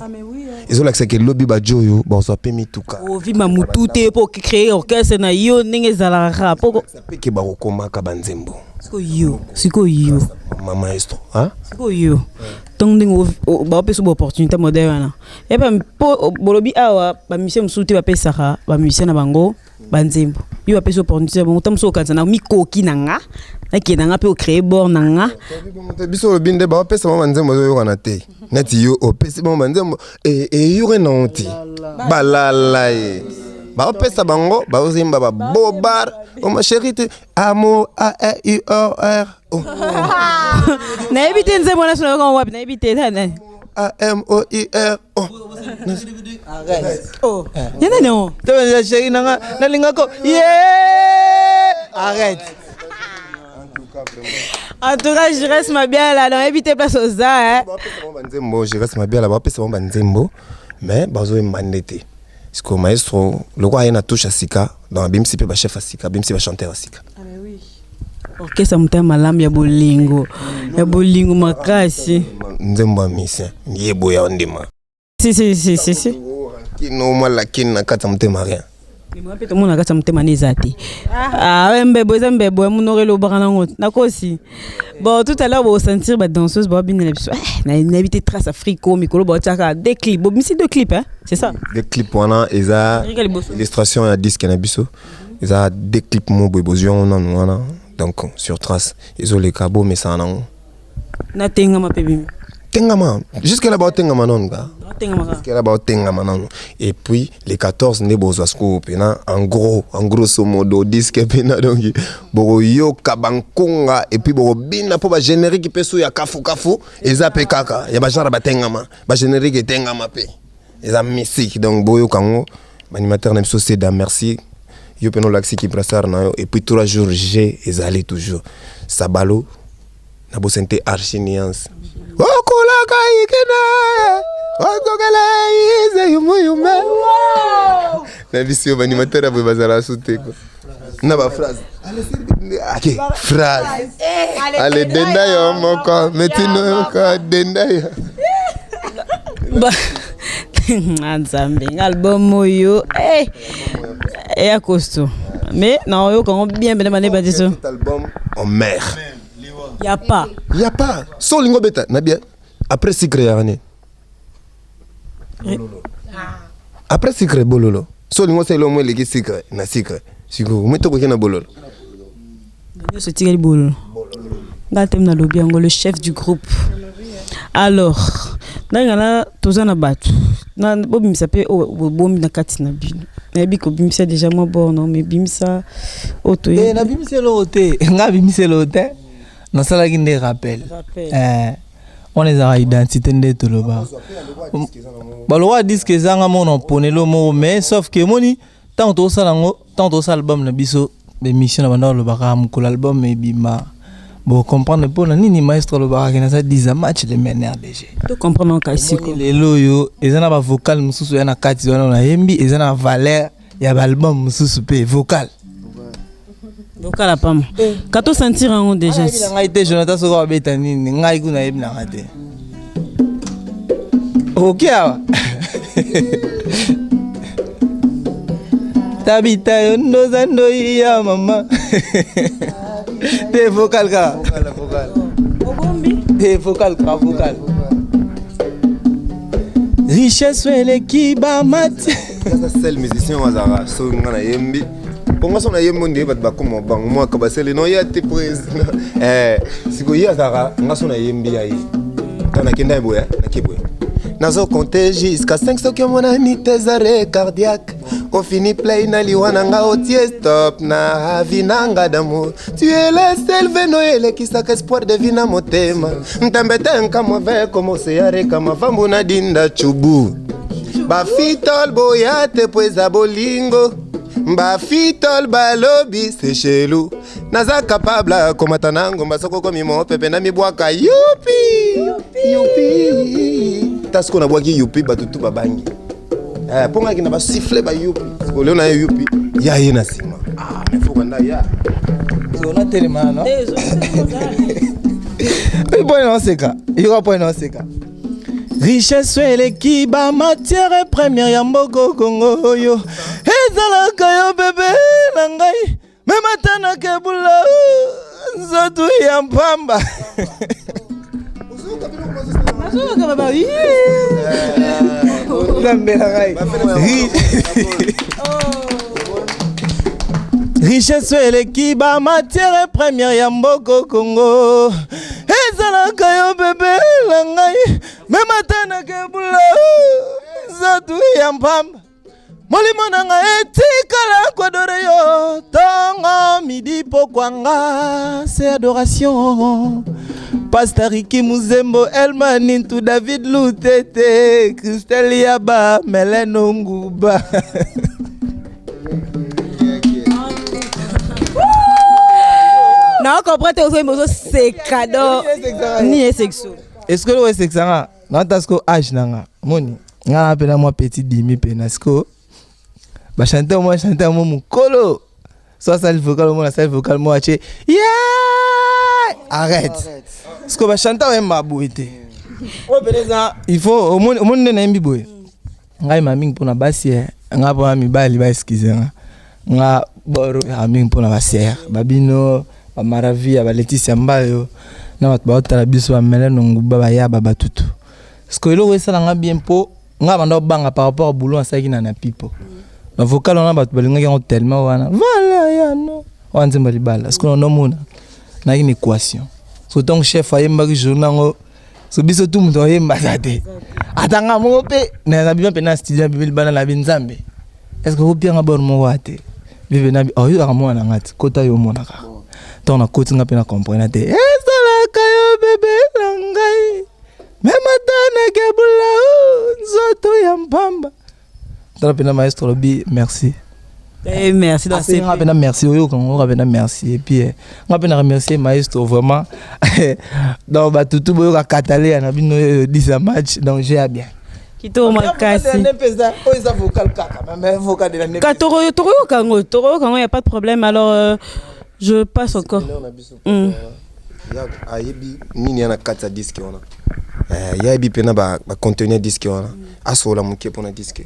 ezolakisa ke lobby bajoyo bazwa pe mituka ovima mutu te mpo créer orchestre na yo ndenge ezalaka poko sapeke bakokomaka banzembo sikoyo maestro sikoyo ntongo ndenge bapesa baopportunité modele wana epe mpo bolobi awa bamusicien mosusu te bapesaka bamusicien na bango banzembo yo bapesa opportunité bango ta mosusu okanisa na mikoki na nga nakende na nga mpe ocréer bord na nga biso olobi nde bapesa bango banzembo ozoyokana te neti yo opesi bango banzembo eyoke nango te balala ye bapesa bango bazozimba babobar oma chéri te amour AEUR nayebi te nzembo wana sonayoka wapi nayebi te nani AMOIR nene o tobeza chéri nanga nalingako arrête. En tout cas, je reste ma bien là, nayebi te place oza je reste ma bien là, bapesa bango banzembo mais bazoyembande te parce que maestro loko ayena touche à sika dans bimsi pe ba chef à sika bimsi ba chanteur à sika orchestre mutaya malamu ya bolingo makasi nzembo ya misien yebo ya ndima si kino mala kina kata mutema rien mwa pe tomona kata mutema neza te mbebo eza mbebo ya munore lobaka nango nakosi bon tout à l'heure bo sentir ba danseuse ba binela biso na habité trace africo mikolo ba tiaka des clips bo misi deux clips c'est ça des clips wana eza illustration ya disque na biso eza des clips mo bozoyon nanu wana donc sur trace ezole kabo mesa nango na tengama pe bimi tengama jusqu'à là-bas tengama non ga jusqu'à là-bas tengama non et puis les 14 ne bozwa sko pena en grosso modo disque pena donc boro yo kabankunga et puis boro bina po ba générique peso ya kafu eza pe kaka ya ba genre ba tengama ba générique tengama pe eza musique donc boyo kango animateur na biso c'est da merci yo peno laxi qui brassard na yo et puis 3 jours j'ai ezali toujours sabalo na bo sente archiniance okulaka ikena otokela ize yumuyume na bisi yo animateur abo bazala soute ko na ba phrase ok phrase ale denda yo moko metino ka denda yo nzambe album oyo ya costaud mais non yo quand bien mané ba diso album en mer y a pas so lingo beta na bien après secret yani après secret bololo so lingo c'est le moins les secret na secret siko meto ko kena bololo nous se tire bololo ngatem na lobby ngo le chef du groupe alors nangana tozana batu na bobimisa pe bombi na kati na bino nayebi ko bimisa déjà moi bon non mais bimisa oto na bimisa lo te nga bimisa lo te na sala ki nde rappel on les a identité nde to lo ba lo wa disque zanga mon ponelo mo mais sauf que moni tant to sala ngo tant to sala album na biso be mission na banda lo ba kam ko l'album e bima bon comprendre pour nini maestro lo ba kana sa 10 match le mener DG to comprendre ka siko le loyo ezana ba vocal mususu yana kati wana na yembi ezana valeur ya ba album mususu pe vocal à pam kato sentir en déjà ngai te Jonathan soko abeta nini ngai kuna yebi na ngate OK awa tabita yondo zando ya mama te vocal ka te vocal richesse wele kiba mat ça seul musicien wazara so ngana yembi ponga sona yembo ndi bat bakoma bango mo ka basele no ya te président siko ya zara ngaso na yembi ya yi tana kenda boya na kiboya nazo compter jusqu'à 500 que mon ami tes arrêts cardiaques au fini play na liwana nga otie stop na vinanga d'amour tu es le seul venoele qui sac espoir de vina motema ntambete nkama ve como se yare kama fambu na dinda chubu ba fitol boya te poeza bolingo ba fitol balobi c'est chelou naza capable komata nango mbasoko komi mo pepe na mibwaka yupi tasko na bwaki yupi batutu babangi ponga kina ba siffler ba yupi ko leona yupi ya yena sima mais faut kanda ya zona tellement non point non c'est ça il y aura point non c'est ça richesse eleki ba matière première ya mboko Congo oyo ezalaka yo bébé na ngai même atana kebula nzoto ya mpamba richesse eleki ba matière première ya mboko Congo ezalaka yo bébé na ngai même atana kebula nzoto ya mpamba molimo na ngai etikala kodore yo tongo midi pokwanga c'est adoration Pastariki Muzembo Elmanintu David Lutete Christelle Yaba Meleno Nguba Non, comprends-tu aussi, c'est cadeau. Ni sexo. Est-ce que le sexe nga non tasko âge nanga moni nga appela moi petit dimi penasco ba chanter moi mukolo soit ça le vocal moi ça le vocal moi che yeah arrête parce que ba chanter même ma boité oh beleza il faut au monde na mbi boy ngai maming pona basi nga pa mi bali ba excuse nga boro maming pona baser babino ba maravia ba Leticia Mbayo na bat ba otala biso ba Meleno Nguba ba ya ba batutu parce que lo wesa nga bien po nga banda banga par rapport au boulot asaki na pipo na vocal on a bat balinga qui ont tellement wana voilà ya no on nzemba libala parce que on mona na une équation so donc chef ayemba ki journal ngo so biso tout mundo ayemba zate atanga mo pe na biba pe na studio bibi libala na binzambe est-ce que vous bien ngabor mo wate bibi na oyo akamona ngati kota yo mona ka donc na koti nga pe na comprendre te ezalaka yo bébé langai même atana kebula nzoto ya mpamba tala pena maestro bi merci. Merci dans ces nga pena merci oyo kango nga pena merci et puis nga pena remercier maestro vraiment donc batutu boyo ka katale na bino 10 match donc j'ai bien Kito makasi. Vocal kaka mais vocal de la Toro kango y a pas de problème alors je passe encore. Ayebi nini yana kata disque ona. Yayebi pena ba contenir disque ona. Asola muke pona disque.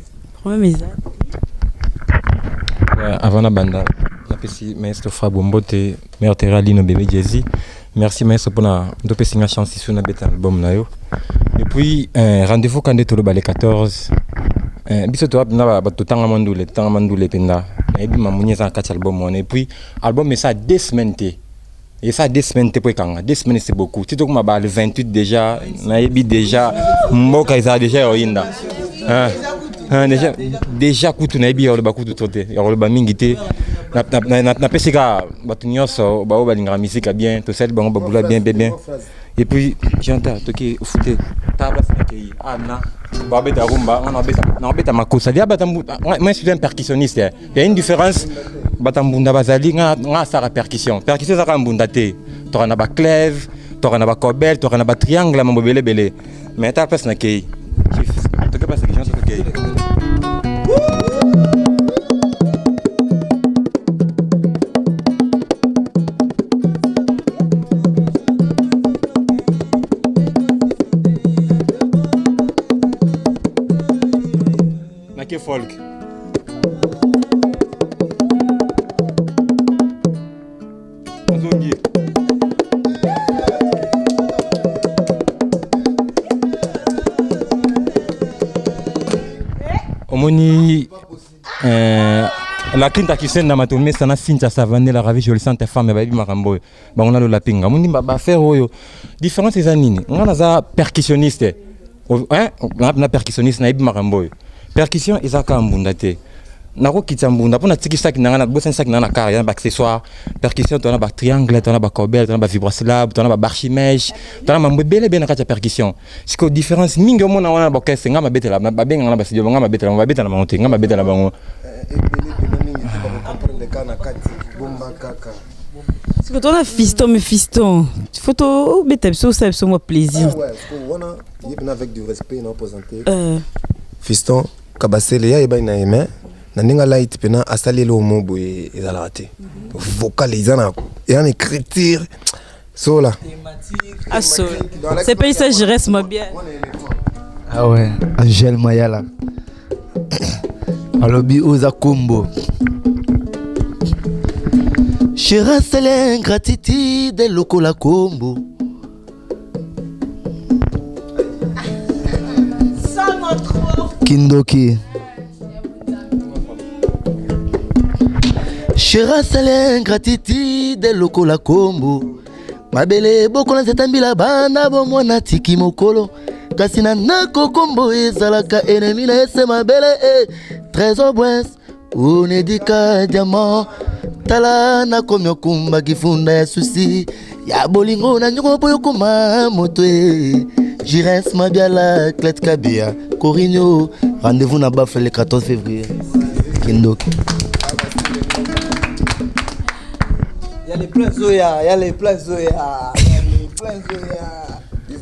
Avant la banda, merci maestro Fabio Mbote, merci Ralino bébé Jazzy. Merci maestro pour la dopessinga chance sur na beta album na yo. Et puis rendez-vous quand est le 14. Biso to na ba to tanga mandule penda. Et puis mamunye za kata album on et puis album mais ça 2 semaines. Et ça 2 semaines pour kanga. 2 semaines c'est beaucoup. Tu comme ba le 28 déjà, na yebi déjà mboka isa déjà yoinda. Déjà kutu na yebi yolo bakutu tote. Yolo ba mingite. Na pesika batu nyonso ba balinga musique bien, to sel bango babula bien. Et puis j'entends toki fouté table c'est na ba beta rumba, on beta makosa. Dia batambu, moi je suis un percussionniste. Il y a une différence batambunda bazali nga sa percussion. Percussion ça kambunda te. To na ba clève, to na ba cobel, to na ba triangle mambo belé. Mais ta place na kei. To ke passe question sur kei. Folk. Omoni la quinta qui scène na matomé sana Cynthia Savane la ravi jolie sante femme ba bi makambo ba on a la pinga moni ba faire oyo différence za nini ngana za percussionniste na percussionniste na bi makambo percussion ezaka mbunda te nako kitambunda pona tikisa kinanga na bosa nsaki na carrière ba accessoire percussion tona ba triangle tona ba cobel tona ba vibroslab tona ba barchimèche tona mambo bele bien na kata percussion siko différence mingi omona wana ba kese ngama betela ba benga na ba studio ngama betela ba betela monte ngama betela bango c'est que toi fiston photo bete so ça so moi plaisir wana yebna avec du respect na présenter fiston kabasele ya eba na yeme na ninga light pena asali lo mobo ezala te vocal izana y a une écriture. So là. Ah, so. C'est paysage, je reste moi bien. Ah ouais, Angèle Mayala. Alobi Oza Kombo. Chéra c'est l'ingratitude lokola Kombo. Kindoki. Chéra c'est l'ingratitude lokola Kombo. Mabele boko na zetambila bana bo mwana tiki mokolo. Kasi na nako kombo ezalaka ennemi na ese mabele trésor bwes unedika diamant tala na komyo kumba kifunda ya susi ya bolingo na nyoko boyo koma moto Jires Mabiala Clet Kabia Corigno rendez-vous na Bafle le 14 février Kindok. Il y a les pleins Zoya, il y a les pleins Zoya, il y a les pleins Zoya. Il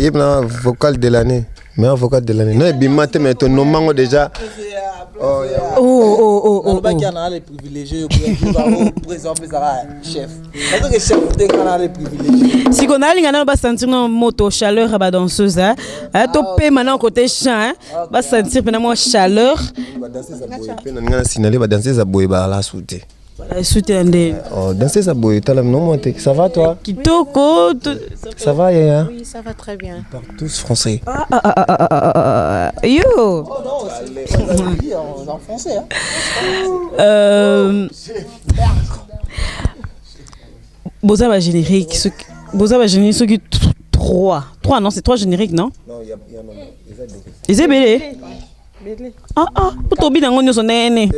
y a un vocal de l'année. Meilleur vocal de l'année. Non, il y a ton nom déjà. Oh. Il y a les privilégiés pour exemple chef. Parce que chef il les privilégiés. Si on a l'ingana va sentir une moto chaleur à danseuse hein. To paie maintenant côté chant va sentir finalement chaleur. Va danser ça boy. Penanga signaler va danser ça boy ba la souté. Oh, danser ça boy, t'as non monté. Ça va toi? Kitoko. Ça va Yaya? Oui, ça va très bien. Ils parlent tous français. Yo. Oh non, en français hein. Boza va générique, ceux qui 3 non, c'est 3 génériques non? Non, il y a ils est pour bien on est né.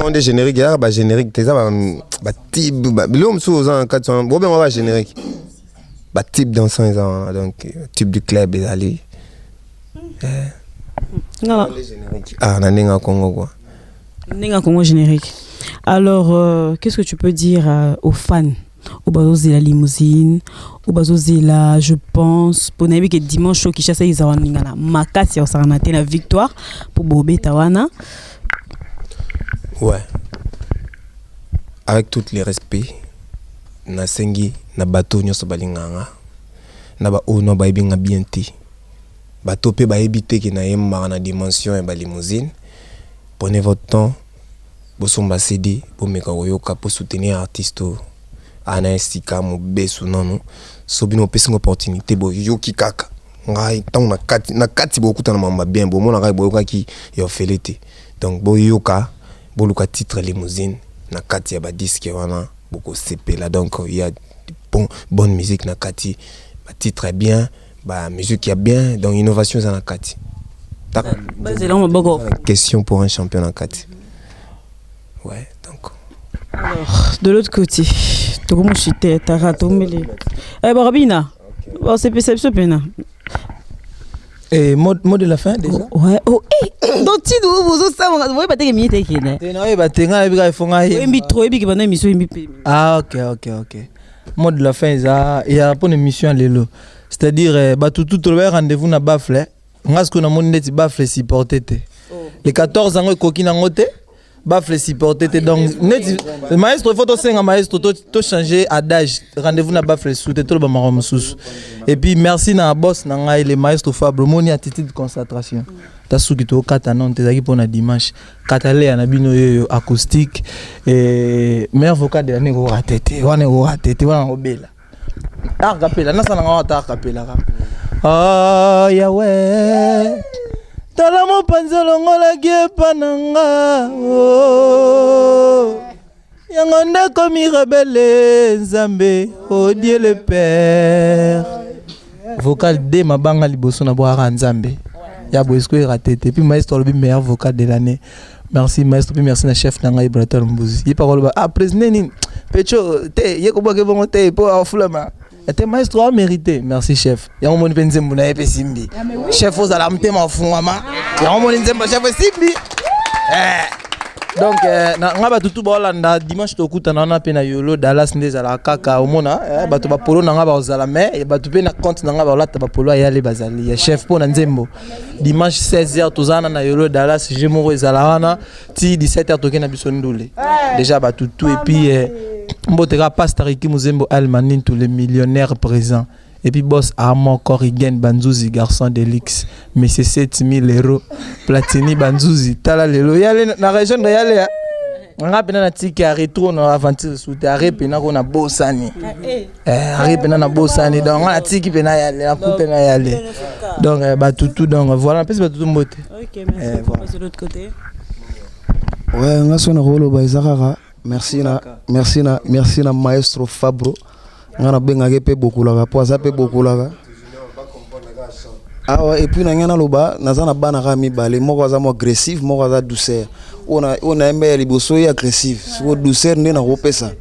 On des génériques, il y a des génériques, t'es ça ba type l'homme sous en 400, bon ben on va générique. Ba type dansant donc type du club est allé. Non. Ah, na ninga Congo quoi. Ninga Congo générique. Alors qu'est-ce que tu peux dire aux fans? Au bazo la limousine, au bazo la je pense pour nabi que dimanche qui chasse ils ont ningana makasi au saranate la victoire pour Bobé Tawana. Ouais. Avec tout les respects na sengi na bateau nyoso balinganga na ba o no ba ibinga bienti bateau pe ba ebité ki na yemma na dimension et ba limousine. Prenez votre temps bosomba CD pour meka oyoka pour soutenir artiste ana esika mo besu nanu so bino pesi opportunité bo yoki kaka ngai tant na kati bo kutana mamba bien bo mona ngai bo yoka ki yo felete donc bo yoka bo luka titre limousine na kati ya ba disque wana boko sepela donc il y a bonne musique na kati ba titre bien ba musique ya bien donc innovation za na kati question pour un champion na kati. Ouais, donc. Alors, de l'autre côté, tu comment chuter, t'as raté mêlé. Barabina. Bon, c'est pena. Et mot de la fin déjà. Ouais. Oh, donc tu dois vous ça, vous voyez pas tes minutes qui n'est. Tu n'as pas tenga et bien font aïe. Oui, trop et bien émission MP. Ah ok. Mot de la fin il y a pas une émission lélo. C'est-à-dire bah tout le rendez-vous na Bafle. Ngas ko na monete Bafle si porté. Les 14 ans ko kina ngote. Bafle si porté donc le maestro faut senga maestro to changer adage rendez-vous na Bafle sous tout le bamarom sous et puis merci na boss na ngai le maestro Fabre moni attitude de concentration ta suki to kata non tezaki pona dimanche katale na bino yo acoustique et meilleur vocal de l'année go ratete wana obela argapela na sana ngata argapela ah yawe tala mopanzi olongolaki epa na nga yango nde komi rebele nzambe odie le père vocal de mabanga liboso na boaka nzambe ya boesko eratete puis maestro alobi meilleur vocal de l'année. Merci maestro puis merci na chef na ngai Braton Mbuzi ye parole ba président nini pecho te ye ko boke bongo te po afulama ete maestro a mérité. Merci chef yango moni penze mbuna epe simbi chef ozala mtema fungama yango moni nzemba chef simbi donc na ngaba tutu bolanda dimanche to kutana na pe na yolo Dallas ndeza la kaka omona bato ba polo na ngaba ozala mais bato pe na compte na ngaba olata ba polo ya le bazali ya chef po na nzembo dimanche 16h tozana na yolo Dallas je mo ezala wana ti 17h tokena biso ndule déjà ba tutu et puis Mbotera Pastariki Muzembo Almanin, tous les millionnaires présents. Et puis boss Armand Corrigan Banzouzi, garçon d'Elix. Mais c'est 7000 €. Platini Banzouzi. Tala lelo. Yale na région de Yale. On a pena na tiki à retour na aventure sous terre pena ko na bosani. Arrête pena na bosani donc on a tiki pena Yale, na pena Yale. Donc bah tout donc voilà un peu c'est tout mbote. OK, merci. On passe de l'autre côté. Ouais, on a son rôle baizakara. Merci na maestro Fabro. Ngana benga ke beaucoup la po ça pe beaucoup la. Ah ouais, et puis ngana loba nazana bana ka mibale moko za mo agressif moko za douceur. On a aimé liboso ya agressif. So douceur ndena kopesa.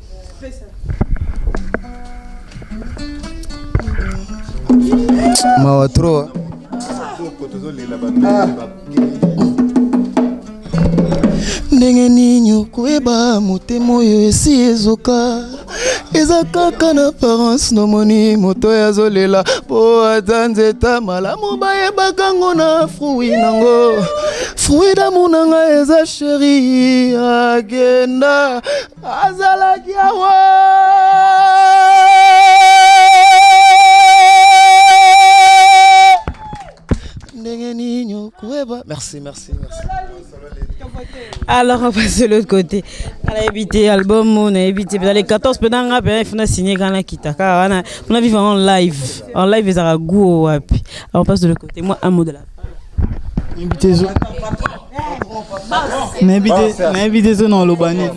Mawatro. Ndenge ninyo kweba motemo oyo esi ezoka eza kaka na parence nomoni moto azolela mpo ata nzeta malamu bayebaka ngo na fruit nango fruit damu na ngai eza sheri agenda azalaki awa ndenge ninyo kweba merci. Alors on passe de l'autre côté. On a évité album, on a évité dans les 14 pendant on a signé quand on a quitté. On a vécu en live. En live ils ont goût. Alors on passe de l'autre côté. Moi un mot de la N'invitez non lobani.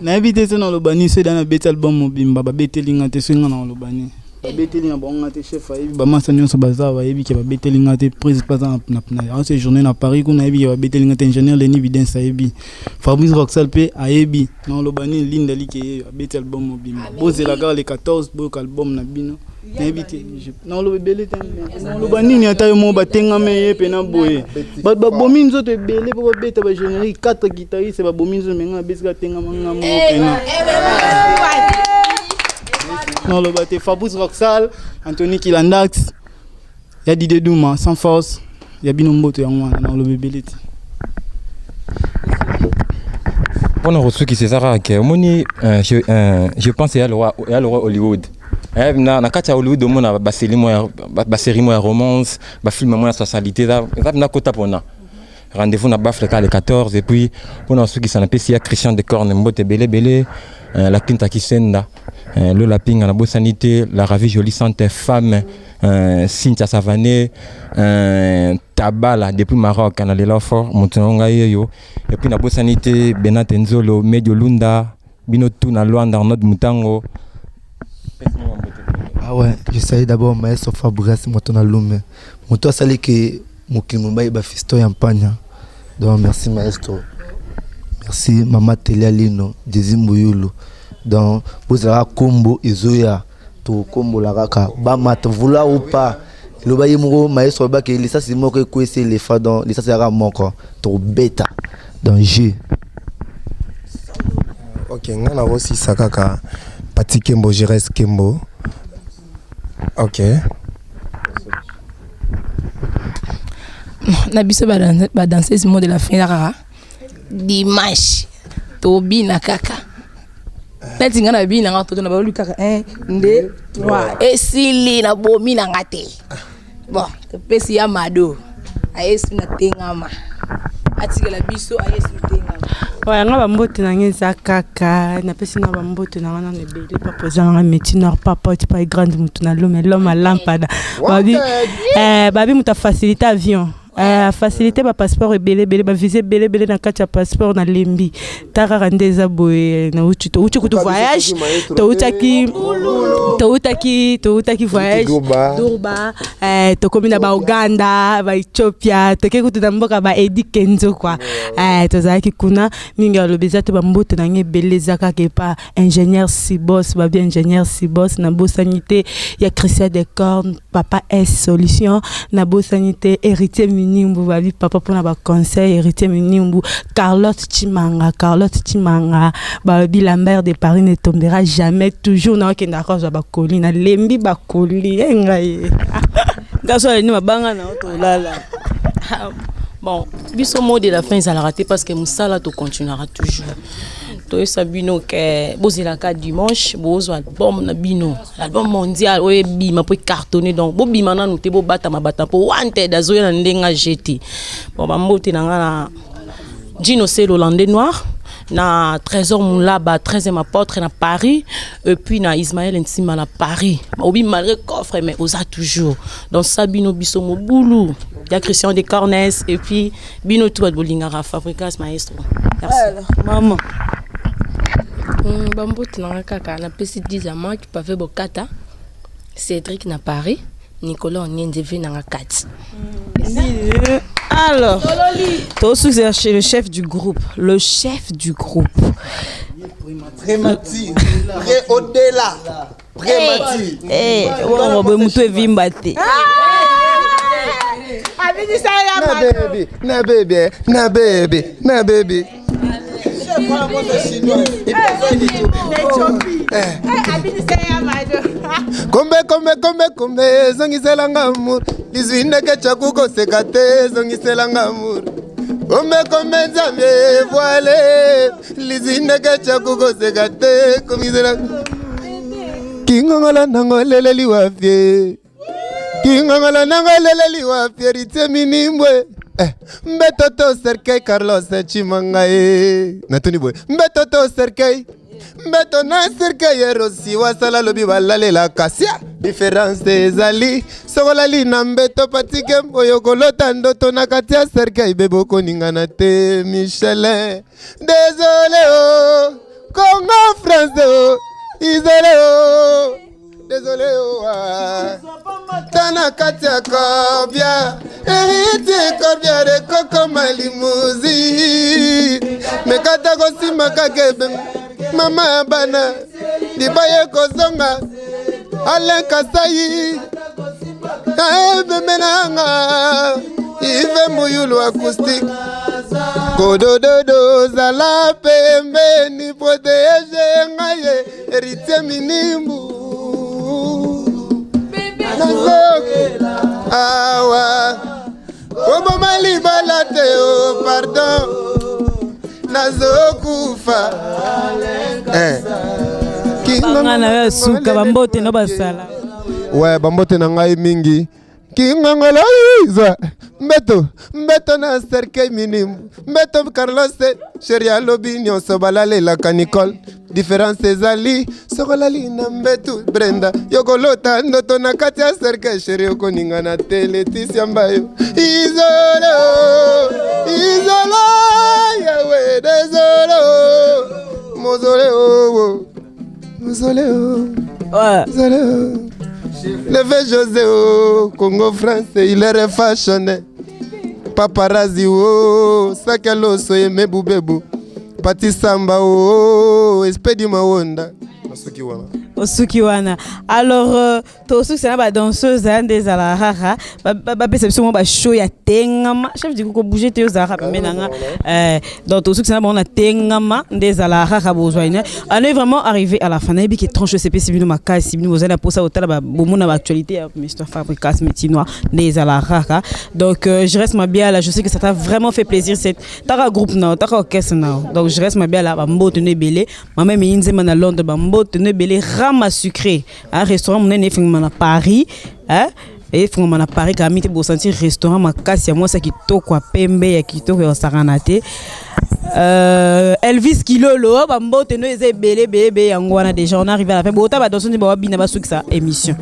N'invitez non lobani c'est dans un bête album mobimba ba bête lingate swinga na lobani. Babetelinga bonga chef ayebi ba masa nyonso baza bayebi ke babetelinga te prise pas na en ces journées na Paris kuna ayebi babetelinga te ingénieur Lenny Vidence ayebi Fabrice Roxal pe ayebi non lobani linda like abeti album mobima bozela gar les 14 bo album na bino invité non lo belé non lobani ni ata mo batenga me pe na boye ba bomi nzoto belé po beta ba générique 4 guitaristes ba bomi nzoto menga besika tenga manga mo pe na non le baté Fabrice Roxal, Anthony Kilandax, il y a Didier Douma, sans force, il y a Binomboto dans le bébé. On a reçu qui c'est ça je pense qu'il y a le roi Hollywood. Na kati Hollywood on a ba série mo romance, ba film mo socialité là, na kota pona. Rendez-vous na Bafrika le 14 et puis on a reçu qui s'en appelle Christian de Corne Mbote belé la Quinta Kisenda. Le laping à la Bossanité, la ravie jolie sainte femme, Cynthia Savané, Tabala depuis Maroc, on a les fort, Montongayo, et puis la Bossanité, Benat Enzolo, Medio Lunda, Binotou, na Luanda, Arnaud Moutango. Ah ouais, je salue d'abord maestro Fabrice Motona Lume. Moto sali que Mukimumba iba fisto yampanya. Donc merci maestro. Merci Mama Telia Lino, Dezimboyulu. Donc vous avez combo izoya to combo la raka ba mat voula ou pas le baye mo maestro ba ke lisa si mo ko ese le fa donc lisa sera moko to beta donc G. OK ngana aussi sakaka Pati Kembo Jerez Kembo. OK na biso ba danser mot de la fin rara dimanche to bina kaka Nati ngana bi na ngato na ba lu kaka 1 2 3 esili na bomi na ngate. Bon, te pesi ya mado. Ayesu na tengama. Atikela biso ayesu tengama. Ouais, nga ba mbote na ngeza kaka, na pesi na ba mbote na ngana ne bele pa poser na métier nord papa tu pas grande mutu na l'homme à lampada. Babi muta faciliter avion. Faciliter ba passeport belé ba visa belé na kati ya passeport na lembi tarara ndeza boye na uchi to voyage to utaki voyage Durba to komina ba Uganda ba Ethiopia to ke kutu na mboka ba Edi Kenzo kwa to zaki kuna mingi alobeza to ba mbote na nge belé zaka ke pa ingénieur Sibos ba bien ingénieur Sibos na bosanité ya Christian de Corne papa S solution na bosanité héritier Minimbu babi papa pona ba conseil héritier Minimbu Carlotte Chimanga babi Lambert de Paris ne tombera jamais toujours na okenda cause ba koli na lembi ba koli ngai gaso ni mabanga na otolala. Bon, biso mot de la fin ça l'a raté parce que Moussala to continuera toujours. Toi Sabino que bozilaka dimanche bozo album na bino album mondial oye bima pour cartonner donc bo bima na nuté bo bata mabata po wanted azoya na ndenga jeté bon ba mbote na ngana Gino c'est l'Hollandais noir na Trésor Moulaba 13e apôtre na Paris et puis na Ismaël Nsima na Paris obi malgré coffre mais osa toujours donc Sabino biso mo boulou il y a Christian de Cornès et puis bino tout bolingara Fabricas maestro merci alors maman bambote na kaka na pesi 10 ans qui pave bokata Cédric na Paris Nicolas Onyendeve na 4 alors toi aussi c'est le chef du groupe Prémati au-delà Prémati on va muto vimba te na baby Kombe zongiselanga amur lizwindeke chakukoseka te zongiselanga amur kombe nzambe voile lizwindeke chakukoseka te komiselanga kingongola nango leleli wafye rite minimbwe mbetoto serkei Carlos Chimanga natuni boy mbetoto serkei mbeto na serkei erosi wasala lobi balalela kasia différence ezali sokolali na mbeto patike oyokolota ndoto na kati ya serkei beboko ningana te Michel désolé oh Congo France oh isolé oh désolé oh tana kati ya Korbia héritier Korbia de Koko Malimuzi mekata kosima kakebe mama ya bana libaye kozonga Alain Kasai bemenanga ive muyulu acoustique kodododo zala pembeni protege ngaye héritier minimbu awa Bobo malibala teo pardon nazokufa bangana suka bambote no basala ouais bambote na ngai mingi kingangala iza mbeto na serkei minim mbeto Carlos sheria lobi nyonso balalela kanicole différence ezali sokolali na mbetu Brenda yokolota ndoto na kati ya serkei sheria okoningana te Leticia Mbayo izolo yawe désolé mozole Leve José Congo France il est refashionné paparazzi sakaloso yeme bubebu Pati Samba espedi mawonda osuki wana alors tosuki sana ba danseuse des alarara ba perception ba show ya tengama chef du ko bouger te ozara menanga donc tosuki sana ba na tengama des alarara bozwaina on est vraiment arrivé à la fin na bi qui tranche CP sibino makasi sibino bozana pour ça otala ba bomona ba actualité ya Mr Fabricas Metinois des alarara donc je reste ma bien là je sais que ça t'a vraiment fait plaisir cette tara groupe na tara orchestre na donc je reste ma bien là ba mbote ne belé maman minze mana Londres ba mbote ne belé rama sucré un restaurant mon né à Paris hein et fingoma na Paris quand même te sentir restaurant makasi ya moi ça qui toko pembe ya kitoko ya saranate Elvis Kilolo ba mbote no eze belé yango wana déjà on arrive à la fin bota ba danser ba bina ba suki sa émission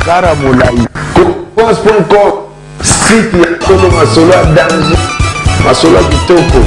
ezara molai confiance.com site ya solo masolo ya danger masolo ya kitoko